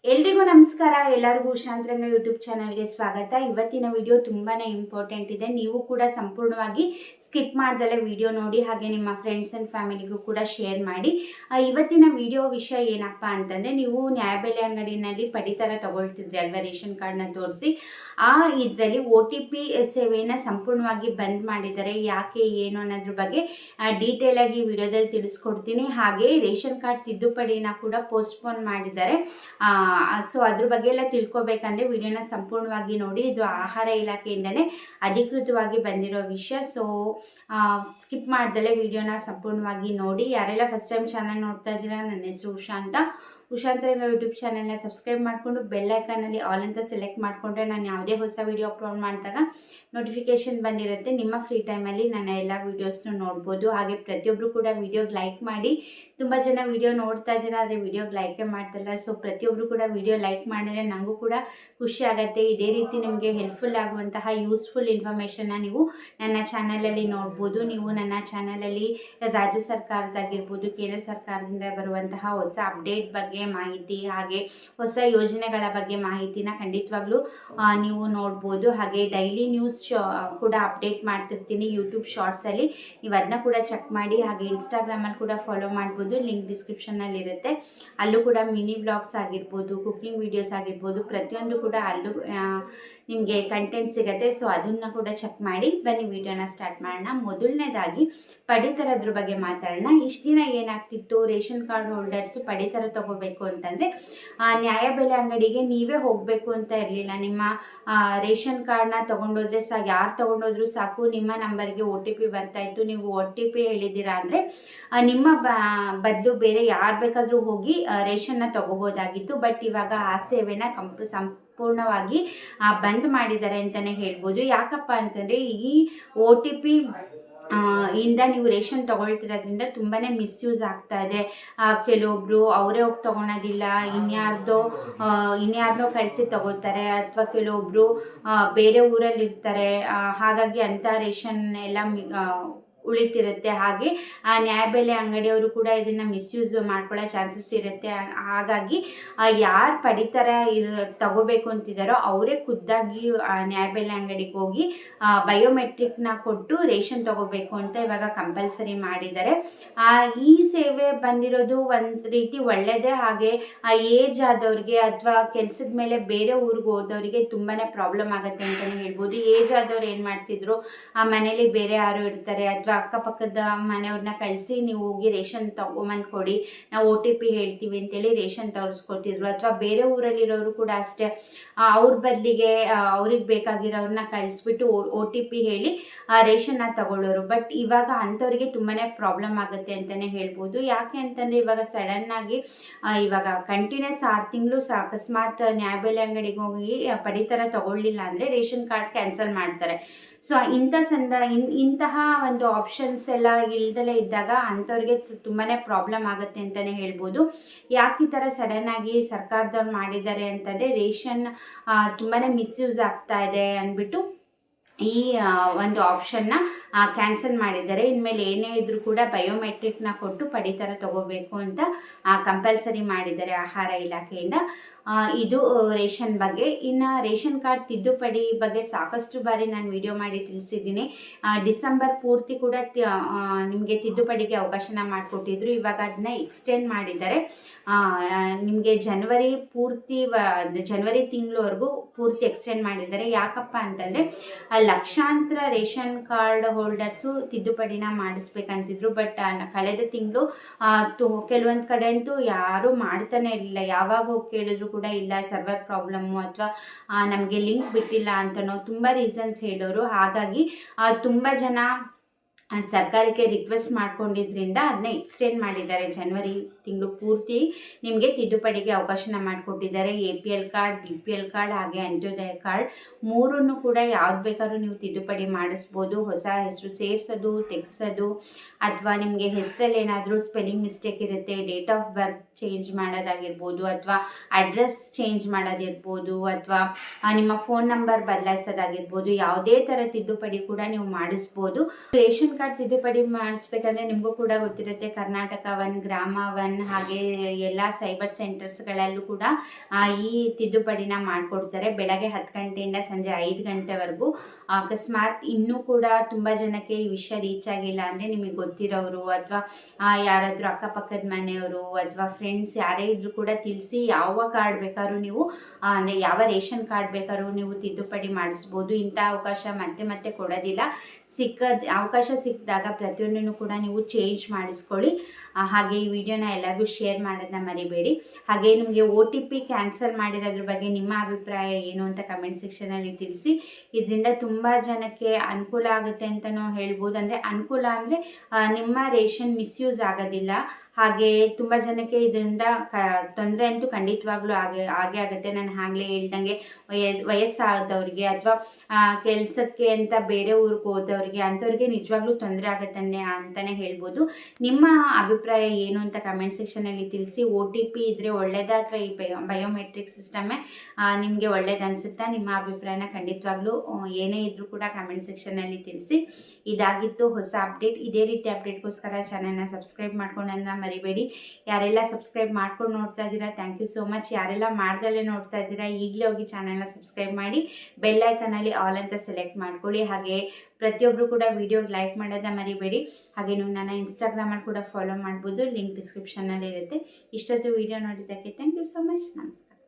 ಎಲ್ರಿಗೂ ನಮಸ್ಕಾರ. ಎಲ್ಲರಿಗೂ ಶಾಂತರಂಗ ಯೂಟ್ಯೂಬ್ ಚಾನಲ್ಗೆ ಸ್ವಾಗತ. ಇವತ್ತಿನ ವಿಡಿಯೋ ತುಂಬಾ ಇಂಪಾರ್ಟೆಂಟ್ ಇದೆ. ನೀವು ಕೂಡ ಸಂಪೂರ್ಣವಾಗಿ ಸ್ಕಿಪ್ ಮಾಡ್ದಲೇ ವಿಡಿಯೋ ನೋಡಿ, ಹಾಗೆ ನಿಮ್ಮ ಫ್ರೆಂಡ್ಸ್ ಆ್ಯಂಡ್ ಫ್ಯಾಮಿಲಿಗೂ ಕೂಡ ಶೇರ್ ಮಾಡಿ. ಇವತ್ತಿನ ವಿಡಿಯೋ ವಿಷಯ ಏನಪ್ಪ ಅಂತಂದರೆ, ನೀವು ನ್ಯಾಯಬೆಲೆ ಅಂಗಡಿನಲ್ಲಿ ಪಡಿತರ ತಗೊಳ್ತಿದ್ರಿ ಅಲ್ವಾ, ರೇಷನ್ ಕಾರ್ಡ್ನ ತೋರಿಸಿ. ಇದರಲ್ಲಿ OTP ಸೇವೆಯನ್ನು ಸಂಪೂರ್ಣವಾಗಿ ಬಂದ್ ಮಾಡಿದ್ದಾರೆ. ಯಾಕೆ ಏನು ಅನ್ನೋದ್ರ ಬಗ್ಗೆ ಡೀಟೇಲ್ ಆಗಿ ವಿಡಿಯೋದಲ್ಲಿ ತಿಳಿಸ್ಕೊಡ್ತೀನಿ. ಹಾಗೆ ರೇಷನ್ ಕಾರ್ಡ್ ತಿದ್ದುಪಡಿನ ಕೂಡ ಪೋಸ್ಟ್ಪೋನ್ ಮಾಡಿದ್ದಾರೆ. ಸೊ ಅದ್ರ ಬಗ್ಗೆ ಎಲ್ಲ ತಿಳ್ಕೊಬೇಕಂದ್ರೆ ವಿಡಿಯೋನ ಸಂಪೂರ್ಣವಾಗಿ ನೋಡಿ. ಇದು ಆಹಾರ ಇಲಾಖೆಯಿಂದನೇ ಅಧಿಕೃತವಾಗಿ ಬಂದಿರೋ ವಿಷಯ. ಸೊ ಸ್ಕಿಪ್ ಮಾಡ್ದಲೇ ವಿಡಿಯೋನ ಸಂಪೂರ್ಣವಾಗಿ ನೋಡಿ. ಯಾರೆಲ್ಲ ಫಸ್ಟ್ ಟೈಮ್ ಚಾನಲ್ ನೋಡ್ತಾ ಇದ್ದೀರಾ, ನನ್ನ ಹೆಸರು ಉಷಾ ಅಂತ. ಉಷಾಂತರಂಗ ಯೂಟ್ಯೂಬ್ ಚಾನಲ್ನ ಸಬ್ಸ್ಕ್ರೈಬ್ ಮಾಡಿಕೊಂಡು ಬೆಲ್ ಐಕಾನಲ್ಲಿ ಆಲ್ ಅಂತ ಸೆಲೆಕ್ಟ್ ಮಾಡಿಕೊಂಡ್ರೆ ನಾನು ಯಾವುದೇ ಹೊಸ ವಿಡಿಯೋ ಅಪ್ಲೋಡ್ ಮಾಡಿದಾಗ ನೋಟಿಫಿಕೇಶನ್ ಬಂದಿರುತ್ತೆ. ನಿಮ್ಮ ಫ್ರೀ ಟೈಮಲ್ಲಿ ನನ್ನ ಎಲ್ಲ ವೀಡಿಯೋಸ್ನು ನೋಡ್ಬೋದು. ಹಾಗೆ ಪ್ರತಿಯೊಬ್ಬರು ಕೂಡ ವಿಡಿಯೋಗೆ ಲೈಕ್ ಮಾಡಿ. ತುಂಬ ಜನ ವಿಡಿಯೋ ನೋಡ್ತಾ ಇದ್ದೀರಾ, ಆದರೆ ವಿಡಿಯೋಗೆ ಲೈಕೇ ಮಾಡ್ತಿಲ್ಲ. ಸೊ ಪ್ರತಿಯೊಬ್ಬರು ಕೂಡ ವಿಡಿಯೋ ಲೈಕ್ ಮಾಡಿದ್ರೆ ನನಗೂ ಕೂಡ ಖುಷಿ ಆಗುತ್ತೆ. ಇದೇ ರೀತಿ ನಿಮಗೆ ಹೆಲ್ಪ್ಫುಲ್ ಆಗುವಂತಹ ಯೂಸ್ಫುಲ್ ಇನ್ಫಾರ್ಮೇಷನ್ನ ನೀವು ನನ್ನ ಚಾನಲಲ್ಲಿ ನೋಡ್ಬೋದು. ನೀವು ನನ್ನ ಚಾನಲಲ್ಲಿ ರಾಜ್ಯ ಸರ್ಕಾರದಾಗಿರ್ಬೋದು, ಕೇಂದ್ರ ಸರ್ಕಾರದಿಂದ ಬರುವಂತಹ ಹೊಸ ಅಪ್ಡೇಟ್ ಬಗ್ಗೆ ಮಾಹಿತಿ, ಹಾಗೆ ಹೊಸ ಯೋಜನೆಗಳ ಬಗ್ಗೆ ಮಾಹಿತಿನ ಖಂಡಿತವಾಗ್ಲೂ ನೀವು ನೋಡ್ಬೋದು. ಹಾಗೆ ಡೈಲಿ ನ್ಯೂಸ್ ಕೂಡ ಅಪ್ಡೇಟ್ ಮಾಡ್ತಿರ್ತೀನಿ ಯೂಟ್ಯೂಬ್ ಶಾರ್ಟ್ಸಲ್ಲಿ. ನೀವು ಅದನ್ನ ಕೂಡ ಚೆಕ್ ಮಾಡಿ. ಹಾಗೆ ಇನ್ಸ್ಟಾಗ್ರಾಮಲ್ಲಿ ಕೂಡ ಫಾಲೋ ಮಾಡ್ಬೋದು, ಲಿಂಕ್ ಡಿಸ್ಕ್ರಿಪ್ಷನಲ್ಲಿ ಇರುತ್ತೆ. ಅಲ್ಲೂ ಕೂಡ ಮಿನಿ ವ್ಲಾಗ್ಸ್ ಆಗಿರ್ಬೋದು, ಕುಕ್ಕಿಂಗ್ ವೀಡಿಯೋಸ್ ಆಗಿರ್ಬೋದು, ಪ್ರತಿಯೊಂದು ಕೂಡ ಅಲ್ಲೂ ನಿಮಗೆ ಕಂಟೆಂಟ್ ಸಿಗುತ್ತೆ. ಸೊ ಅದನ್ನು ಕೂಡ ಚೆಕ್ ಮಾಡಿ. ಬನ್ನಿ ವಿಡಿಯೋನ ಸ್ಟಾರ್ಟ್ ಮಾಡೋಣ. ಮೊದಲನೇದಾಗಿ ಪಡಿತರದ್ರ ಬಗ್ಗೆ ಮಾತಾಡೋಣ. ಇಷ್ಟು ದಿನ ಏನಾಗ್ತಿತ್ತು, ರೇಷನ್ ಕಾರ್ಡ್ ಹೋಲ್ಡರ್ಸು ಪಡಿತರ ತಗೋಬೇಕು ಅಂತಂದರೆ ನ್ಯಾಯಬೆಲೆ ಅಂಗಡಿಗೆ ನೀವೇ ಹೋಗಬೇಕು ಅಂತ ಇರಲಿಲ್ಲ. ನಿಮ್ಮ ರೇಷನ್ ಕಾರ್ಡ್ನ ತೊಗೊಂಡೋದ್ರೆ ಯಾರು ತೊಗೊಂಡೋದ್ರೂ ಸಾಕು, ನಿಮ್ಮ ನಂಬರ್ಗೆ OTP ಬರ್ತಾಯಿತ್ತು. ನೀವು OTP ಹೇಳಿದ್ದೀರಾ ಅಂದರೆ ನಿಮ್ಮ ಬದಲು ಬೇರೆ ಯಾರು ಬೇಕಾದರೂ ಹೋಗಿ ರೇಷನ್ನ ತಗೋಬೋದಾಗಿತ್ತು. ಬಟ್ ಇವಾಗ ಆ ಸೇವೆನ ಸಂಪೂರ್ಣವಾಗಿ ಬಂದ್ ಮಾಡಿದ್ದಾರೆ ಅಂತಲೇ ಹೇಳ್ಬೋದು. ಯಾಕಪ್ಪ ಅಂತಂದರೆ ಈ OTP ಇಂದ ನೀವು ರೇಷನ್ ತೊಗೊಳ್ತಿರೋದ್ರಿಂದ ತುಂಬಾ ಮಿಸ್ಯೂಸ್ ಆಗ್ತಾ ಇದೆ. ಕೆಲವೊಬ್ಬರು ಅವರೇ ಹೋಗಿ ತೊಗೊಳೋದಿಲ್ಲ, ಇನ್ಯಾರನ್ನೋ ಕಳಿಸಿ ತಗೋತಾರೆ, ಅಥವಾ ಕೆಲವೊಬ್ಬರು ಬೇರೆ ಊರಲ್ಲಿ ಇರ್ತಾರೆ. ಹಾಗಾಗಿ ಅಂಥ ರೇಷನ್ ಎಲ್ಲ ಉಳಿತಿರುತ್ತೆ. ಹಾಗೆ ನ್ಯಾಯಬೆಲೆ ಅಂಗಡಿಯವರು ಕೂಡ ಇದನ್ನು ಮಿಸ್ಯೂಸ್ ಮಾಡ್ಕೊಳ್ಳೋ ಚಾನ್ಸಸ್ ಇರುತ್ತೆ. ಹಾಗಾಗಿ ಯಾರು ಪಡಿತರ ತಗೋಬೇಕು ಅಂತಿದ್ದಾರೋ ಅವರೇ ಖುದ್ದಾಗಿ ನ್ಯಾಯಬೆಲೆ ಅಂಗಡಿಗೆ ಹೋಗಿ ಬಯೋಮೆಟ್ರಿಕ್ನ ಕೊಟ್ಟು ರೇಷನ್ ತಗೋಬೇಕು ಅಂತ ಇವಾಗ ಕಂಪಲ್ಸರಿ ಮಾಡಿದ್ದಾರೆ. ಈ ಸೇವೆ ಬಂದಿರೋದು ಒಂದು ರೀತಿ ಒಳ್ಳೆಯದೇ. ಹಾಗೆ ಏಜ್ ಆದವ್ರಿಗೆ ಅಥವಾ ಕೆಲಸದ ಮೇಲೆ ಬೇರೆ ಊರಿಗೆ ಹೋದವರಿಗೆ ತುಂಬಾ ಪ್ರಾಬ್ಲಮ್ ಆಗುತ್ತೆ ಅಂತಲೇ ಹೇಳ್ಬೋದು. ಏಜ್ ಆದವ್ರು ಏನು ಮಾಡ್ತಿದ್ರು, ಮನೇಲಿ ಬೇರೆ ಯಾರು ಇರ್ತಾರೆ ಅಥವಾ ಅಕ್ಕಪಕ್ಕದ ಮನೆಯವ್ರನ್ನ ಕಳಿಸಿ ನೀವು ಹೋಗಿ ರೇಷನ್ ತಗೊಂಬಂದು ಕೊಡಿ, ನಾವು OTP ಹೇಳ್ತೀವಿ ಅಂತೇಳಿ ರೇಷನ್ ತರಿಸ್ಕೊಡ್ತಿದ್ರು. ಅಥವಾ ಬೇರೆ ಊರಲ್ಲಿರೋರು ಕೂಡ ಅಷ್ಟೇ, ಅವ್ರ ಬದಲಿಗೆ ಅವ್ರಿಗೆ ಬೇಕಾಗಿರೋರನ್ನ ಕಳಿಸ್ಬಿಟ್ಟು OTP ಹೇಳಿ ರೇಷನ್ನ ತಗೊಳ್ಳೋರು. ಬಟ್ ಇವಾಗ ಅಂಥವ್ರಿಗೆ ತುಂಬಾ ಪ್ರಾಬ್ಲಮ್ ಆಗುತ್ತೆ ಅಂತಲೇ ಹೇಳ್ಬೋದು. ಯಾಕೆ ಅಂತಂದರೆ ಇವಾಗ ಸಡನ್ನಾಗಿ ಇವಾಗ ಕಂಟಿನ್ಯೂಸ್ 6 ತಿಂಗಳು ಅಕಸ್ಮಾತ್ ನ್ಯಾಯಬೆಲೆ ಅಂಗಡಿಗೆ ಹೋಗಿ ಪಡಿತರ ತಗೊಳ್ಳಿಲ್ಲ ಅಂದರೆ ರೇಷನ್ ಕಾರ್ಡ್ ಕ್ಯಾನ್ಸಲ್ ಮಾಡ್ತಾರೆ. ಸೊ ಇಂತಹ ಒಂದು ಆಪ್ಷನ್ಸ್ ಎಲ್ಲ ಇಲ್ದಲೇ ಇದ್ದಾಗ ಅಂಥವ್ರಿಗೆ ತುಂಬಾ ಪ್ರಾಬ್ಲಮ್ ಆಗುತ್ತೆ ಅಂತಲೇ ಹೇಳ್ಬೋದು. ಯಾಕೆ ಈ ಥರ ಸಡನ್ನಾಗಿ ಸರ್ಕಾರದವ್ರು ಮಾಡಿದ್ದಾರೆ ಅಂತಂದರೆ ರೇಷನ್ ತುಂಬಾ ಮಿಸ್ಯೂಸ್ ಆಗ್ತಾ ಇದೆ ಅಂದ್ಬಿಟ್ಟು ಈ ಒಂದು ಆಪ್ಷನ್ನ ಕ್ಯಾನ್ಸಲ್ ಮಾಡಿದ್ದಾರೆ. ಇನ್ಮೇಲೆ ಏನೇ ಇದ್ರೂ ಕೂಡ ಬಯೋಮೆಟ್ರಿಕ್ನ ಕೊಟ್ಟು ಪಡಿತರ ತಗೋಬೇಕು ಅಂತ ಕಂಪಲ್ಸರಿ ಮಾಡಿದ್ದಾರೆ ಆಹಾರ ಇಲಾಖೆಯಿಂದ. ಇದು ರೇಷನ್ ಬಗ್ಗೆ. ಇನ್ನು ರೇಷನ್ ಕಾರ್ಡ್ ತಿದ್ದುಪಡಿ ಬಗ್ಗೆ ಸಾಕಷ್ಟು ಬಾರಿ ನಾನು ವಿಡಿಯೋ ಮಾಡಿ ತಿಳಿಸಿದ್ದೀನಿ. ಡಿಸೆಂಬರ್ ಪೂರ್ತಿ ಕೂಡ ನಿಮಗೆ ತಿದ್ದುಪಡಿಗೆ ಅವಕಾಶನ ಮಾಡಿಕೊಟ್ಟಿದ್ರು. ಇವಾಗ ಅದನ್ನ ಎಕ್ಸ್ಟೆಂಡ್ ಮಾಡಿದ್ದಾರೆ. ನಿಮಗೆ ಜನವರಿ ತಿಂಗಳವರೆಗೂ ಪೂರ್ತಿ ಎಕ್ಸ್ಟೆಂಡ್ ಮಾಡಿದ್ದಾರೆ. ಯಾಕಪ್ಪ ಅಂತಂದರೆ ಲಕ್ಷಾಂತರ ರೇಷನ್ ಕಾರ್ಡ್ ಹೋಲ್ಡರ್ಸು ತಿದ್ದುಪಡಿನ ಮಾಡಿಸ್ಬೇಕಂತಿದ್ರು. ಬಟ್ ಕಳೆದ ತಿಂಗಳು ಕೆಲವೊಂದು ಕಡೆ ಅಂತೂ ಯಾರೂ ಮಾಡ್ತಾನೆ ಇರಲಿಲ್ಲ. ಯಾವಾಗ ಹೋಗಿ ಕೇಳಿದ್ರು ಕೂಡ ಇಲ್ಲ, ಸರ್ವರ್ ಪ್ರಾಬ್ಲಮ್ಮು ಅಥವಾ ನಮಗೆ ಲಿಂಕ್ ಬಿಟ್ಟಿಲ್ಲ ಅಂತನೋ ತುಂಬ ರೀಸನ್ಸ್ ಹೇಳೋರು. ಹಾಗಾಗಿ ತುಂಬ ಜನ ಸರ್ಕಾರಕ್ಕೆ ರಿಕ್ವೆಸ್ಟ್ ಮಾಡ್ಕೊಂಡಿದ್ರಿಂದ ಅದನ್ನ ಎಕ್ಸ್ಟೆಂಡ್ ಮಾಡಿದ್ದಾರೆ. ಜನವರಿ ತಿಂಗಳು ಪೂರ್ತಿ ನಿಮಗೆ ತಿದ್ದುಪಡಿಗೆ ಅವಕಾಶನ ಮಾಡಿಕೊಟ್ಟಿದ್ದಾರೆ. APL ಕಾರ್ಡ್, BPL ಕಾರ್ಡ್ ಹಾಗೆ ಅಂತ್ಯೋದಯ ಕಾರ್ಡ್ ಮೂರನ್ನು ಕೂಡ ಯಾವ್ದು ಬೇಕಾದ್ರೂ ನೀವು ತಿದ್ದುಪಡಿ ಮಾಡಿಸ್ಬೋದು. ಹೊಸ ಹೆಸರು ಸೇರಿಸೋದು, ತೆಗೆಸೋದು, ಅಥವಾ ನಿಮಗೆ ಹೆಸರಲ್ಲಿ ಏನಾದರೂ ಸ್ಪೆಲ್ಲಿಂಗ್ ಮಿಸ್ಟೇಕ್ ಇರುತ್ತೆ, ಡೇಟ್ ಆಫ್ ಬರ್ತ್ ಚೇಂಜ್ ಮಾಡೋದಾಗಿರ್ಬೋದು, ಅಥವಾ ಅಡ್ರೆಸ್ ಚೇಂಜ್ ಮಾಡೋದಿರ್ಬೋದು, ಅಥವಾ ನಿಮ್ಮ ಫೋನ್ ನಂಬರ್ ಬದಲಾಯಿಸೋದಾಗಿರ್ಬೋದು, ಯಾವುದೇ ಥರ ತಿದ್ದುಪಡಿ ಕೂಡ ನೀವು ಮಾಡಿಸ್ಬೋದು. ರೇಷನ್ ಕಾರ್ಡ್ ತಿದ್ದುಪಡಿ ಮಾಡಿಸ್ಬೇಕಂದ್ರೆ ನಿಮಗೂ ಕೂಡ ಗೊತ್ತಿರುತ್ತೆ, ಕರ್ನಾಟಕ ಒನ್, ಗ್ರಾಮ ಒನ್, ಹಾಗೆ ಎಲ್ಲ ಸೈಬರ್ ಸೆಂಟರ್ಸ್ಗಳಲ್ಲೂ ಕೂಡ ಈ ತಿದ್ದುಪಡಿನ ಮಾಡಿಕೊಡ್ತಾರೆ. ಬೆಳಗ್ಗೆ 10 ಗಂಟೆಯಿಂದ ಸಂಜೆ 5 ಗಂಟೆವರೆಗೂ. ಅಕಸ್ಮಾತ್ ಇನ್ನೂ ಕೂಡ ತುಂಬ ಜನಕ್ಕೆ ಈ ವಿಷಯ ರೀಚ್ ಆಗಿಲ್ಲ ಅಂದರೆ ನಿಮಗೆ ಗೊತ್ತಿರೋರು ಅಥವಾ ಯಾರಾದರೂ ಅಕ್ಕಪಕ್ಕದ ಮನೆಯವರು ಅಥವಾ ಫ್ರೆಂಡ್ಸ್ ಯಾರೇ ಇದ್ದರೂ ಕೂಡ ತಿಳಿಸಿ, ಯಾವ ಕಾರ್ಡ್ ಬೇಕಾದ್ರೂ ನೀವು ಅಂದರೆ ಯಾವ ರೇಷನ್ ಕಾರ್ಡ್ ಬೇಕಾದ್ರೂ ನೀವು ತಿದ್ದುಪಡಿ ಮಾಡಿಸ್ಬೋದು. ಇಂಥ ಅವಕಾಶ ಮತ್ತೆ ಮತ್ತೆ ಕೊಡೋದಿಲ್ಲ. ಅವಕಾಶ ಸಿಕ್ಕಿದಾಗ ಪ್ರತಿಯೊಂದನ್ನು ಕೂಡ ನೀವು ಚೇಂಜ್ ಮಾಡಿಸ್ಕೊಳ್ಳಿ. ಹಾಗೆ ಈ ವಿಡಿಯೋನ ಎಲ್ಲರಿಗೂ ಶೇರ್ ಮಾಡೋದನ್ನ ಮರಿಬೇಡಿ. ಹಾಗೆ ನಿಮಗೆ OTP ಕ್ಯಾನ್ಸಲ್ ಮಾಡಿರೋದ್ರ ಬಗ್ಗೆ ನಿಮ್ಮ ಅಭಿಪ್ರಾಯ ಏನು ಅಂತ ಕಮೆಂಟ್ ಸೆಕ್ಷನಲ್ಲಿ ತಿಳಿಸಿ. ಇದರಿಂದ ತುಂಬ ಜನಕ್ಕೆ ಅನುಕೂಲ ಆಗುತ್ತೆ ಅಂತಲೂ ಹೇಳ್ಬೋದು. ಅಂದರೆ ಅನುಕೂಲ ಅಂದರೆ ನಿಮ್ಮ ರೇಷನ್ ಮಿಸ್ಯೂಸ್ ಆಗೋದಿಲ್ಲ. ಹಾಗೆ ತುಂಬ ಜನಕ್ಕೆ ಇದರಿಂದ ತೊಂದರೆ ಅಂತೂ ಖಂಡಿತವಾಗ್ಲೂ ಆಗೇ ಆಗುತ್ತೆ. ನಾನು ಆಗಲೇ ಹೇಳ್ದಂಗೆ ವಯಸ್ಸಾದವ್ರಿಗೆ ಅಥವಾ ಕೆಲಸಕ್ಕೆ ಅಂತ ಬೇರೆ ಊರಿಗೆ ಹೋದವ್ರಿಗೆ ಅಂಥವ್ರಿಗೆ ನಿಜವಾಗ್ಲೂ ತೊಂದರೆ ಆಗುತ್ತೆ ಅಂತಲೇ ಹೇಳ್ಬೋದು. ನಿಮ್ಮ ಅಭಿಪ್ರಾಯ ಏನು ಅಂತ ಕಮೆಂಟ್ ಸೆಕ್ಷನಲ್ಲಿ ತಿಳಿಸಿ. OTP ಇದ್ದರೆ ಒಳ್ಳೆಯದಾ ಅಥವಾ ಈ ಬಯೋಮೆಟ್ರಿಕ್ ಸಿಸ್ಟಮೇ ನಿಮಗೆ ಒಳ್ಳೇದು ಅನಿಸುತ್ತಾ? ನಿಮ್ಮ ಅಭಿಪ್ರಾಯನ ಖಂಡಿತವಾಗ್ಲೂ ಏನೇ ಇದ್ದರೂ ಕೂಡ ಕಮೆಂಟ್ ಸೆಕ್ಷನಲ್ಲಿ ತಿಳಿಸಿ. ಇದಾಗಿತ್ತು ಹೊಸ ಅಪ್ಡೇಟ್. ಇದೇ ರೀತಿ ಅಪ್ಡೇಟ್ಗೋಸ್ಕರ ಚಾನಲ್ನ ಸಬ್ಸ್ಕ್ರೈಬ್ ಮಾಡ್ಕೊಂಡನ್ನ ಮರಿಬೇಡಿ. ಯಾರೆಲ್ಲ ಸಬ್ಸ್ಕ್ರೈಬ್ ಮಾಡ್ಕೊಂಡು ನೋಡ್ತಾ ಇದ್ದೀರಾ, ಥ್ಯಾಂಕ್ ಯು ಸೋ ಮಚ್. ಯಾರೆಲ್ಲ ಮಾಡ್ದಲ್ಲೇ ನೋಡ್ತಾ ಇದ್ದೀರಾ, ಈಗಲೇ ಹೋಗಿ ಚಾನಲ್ನ ಸಬ್ಸ್ಕ್ರೈಬ್ ಮಾಡಿ ಬೆಲ್ ಐಕನಲ್ಲಿ ಆಲ್ ಅಂತ ಸೆಲೆಕ್ಟ್ ಮಾಡ್ಕೊಳ್ಳಿ. ಹಾಗೆ ಪ್ರತಿಯೊಬ್ಬರು ಕೂಡ ವಿಡಿಯೋಗೆ ಲೈಕ್ ಮಾಡೋದನ್ನ ಮರಿಬೇಡಿ. ಹಾಗೆ ನೀವು ನನ್ನ ಇನ್ಸ್ಟಾಗ್ರಾಮಲ್ಲಿ ಕೂಡ ಫಾಲೋ ಮಾಡ್ಬೋದು, ಲಿಂಕ್ ಡಿಸ್ಕ್ರಿಪ್ಷನಲ್ಲಿ ಇರುತ್ತೆ. ಇಷ್ಟೊತ್ತು ವಿಡಿಯೋ ನೋಡಿದ್ದಕ್ಕೆ ಥ್ಯಾಂಕ್ ಯು ಸೋ ಮಚ್. ನಮಸ್ಕಾರ.